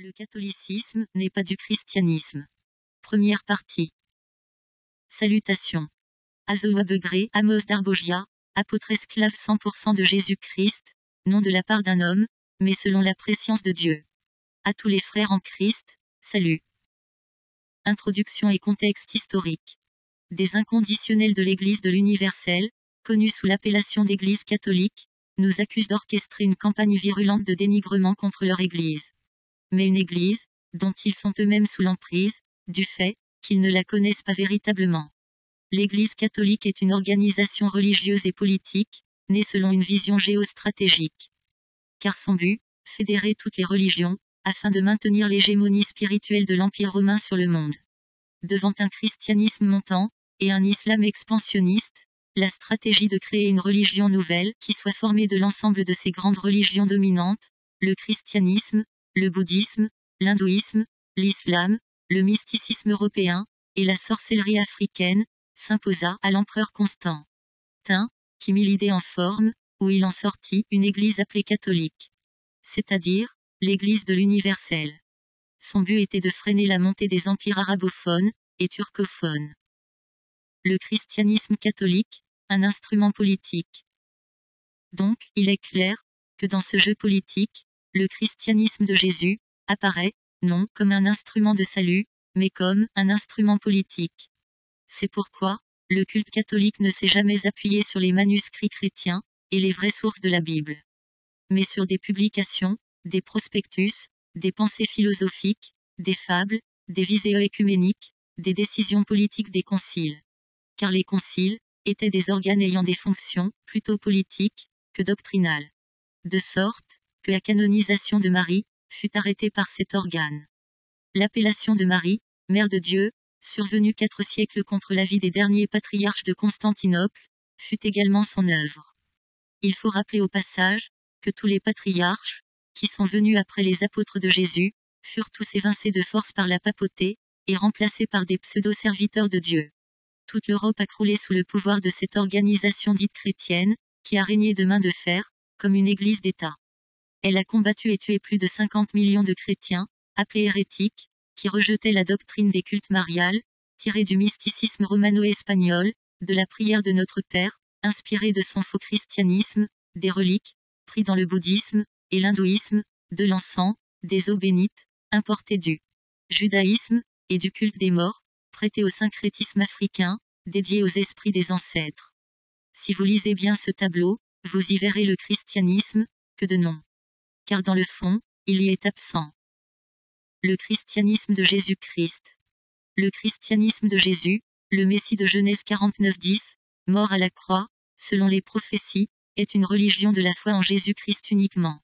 Le catholicisme n'est pas du christianisme. Première partie. Salutations. Azoa Begré, Amos d'Arbogia, apôtre esclave 100% de Jésus-Christ, non de la part d'un homme, mais selon la prescience de Dieu. À tous les frères en Christ, salut. Introduction et contexte historique. Des inconditionnels de l'Église de l'Universel, connus sous l'appellation d'Église catholique, nous accusent d'orchestrer une campagne virulente de dénigrement contre leur Église. Mais une Église, dont ils sont eux-mêmes sous l'emprise, du fait qu'ils ne la connaissent pas véritablement. L'Église catholique est une organisation religieuse et politique, née selon une vision géostratégique. Car son but, fédérer toutes les religions, afin de maintenir l'hégémonie spirituelle de l'Empire romain sur le monde. Devant un christianisme montant, et un islam expansionniste, la stratégie de créer une religion nouvelle qui soit formée de l'ensemble de ces grandes religions dominantes, le christianisme, le bouddhisme, l'hindouisme, l'islam, le mysticisme européen, et la sorcellerie africaine, s'imposa à l'empereur Constantin, qui mit l'idée en forme, où il en sortit une église appelée catholique. C'est-à-dire, l'église de l'universel. Son but était de freiner la montée des empires arabophones et turcophones. Le christianisme catholique, un instrument politique. Donc, il est clair que dans ce jeu politique, le christianisme de Jésus apparaît, non comme un instrument de salut, mais comme un instrument politique. C'est pourquoi, le culte catholique ne s'est jamais appuyé sur les manuscrits chrétiens et les vraies sources de la Bible, mais sur des publications, des prospectus, des pensées philosophiques, des fables, des visées œcuméniques, des décisions politiques des conciles. Car les conciles étaient des organes ayant des fonctions plutôt politiques que doctrinales. De sorte que la canonisation de Marie fut arrêtée par cet organe. L'appellation de Marie, Mère de Dieu, survenue 4 siècles contre l'avis des derniers patriarches de Constantinople, fut également son œuvre. Il faut rappeler au passage que tous les patriarches, qui sont venus après les apôtres de Jésus, furent tous évincés de force par la papauté, et remplacés par des pseudo-serviteurs de Dieu. Toute l'Europe a croulé sous le pouvoir de cette organisation dite chrétienne, qui a régné de main de fer, comme une église d'État. Elle a combattu et tué plus de 50 millions de chrétiens, appelés hérétiques, qui rejetaient la doctrine des cultes mariales, tirée du mysticisme romano-espagnol, de la prière de Notre Père, inspirée de son faux christianisme, des reliques, pris dans le bouddhisme, et l'hindouisme, de l'encens, des eaux bénites, importées du judaïsme, et du culte des morts, prêté au syncrétisme africain, dédié aux esprits des ancêtres. Si vous lisez bien ce tableau, vous y verrez le christianisme, que de nom. Car dans le fond, il y est absent. Le christianisme de Jésus-Christ. Le christianisme de Jésus, le Messie de Genèse 49:10, mort à la croix, selon les prophéties, est une religion de la foi en Jésus-Christ uniquement.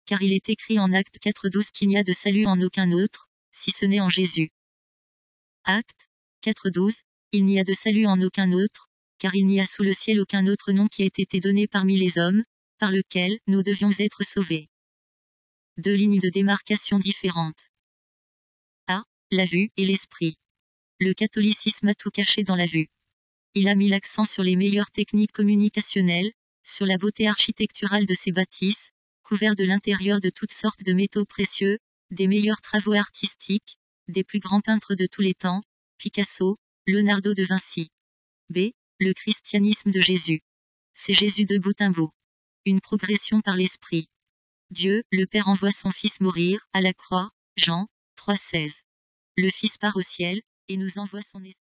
Car il est écrit en Actes 4:12 qu'il n'y a de salut en aucun autre, si ce n'est en Jésus. Actes 4:12, il n'y a de salut en aucun autre, car il n'y a sous le ciel aucun autre nom qui ait été donné parmi les hommes, par lequel nous devions être sauvés. 2 lignes de démarcation différentes. A. La vue et l'esprit. Le catholicisme a tout caché dans la vue. Il a mis l'accent sur les meilleures techniques communicationnelles, sur la beauté architecturale de ses bâtisses, couverts de l'intérieur de toutes sortes de métaux précieux, des meilleurs travaux artistiques, des plus grands peintres de tous les temps, Picasso, Leonardo de Vinci. B. Le christianisme de Jésus. C'est Jésus de bout en bout. Une progression par l'esprit. Dieu, le Père envoie son Fils mourir, à la croix, Jean 3:16. Le Fils part au ciel, et nous envoie son esprit.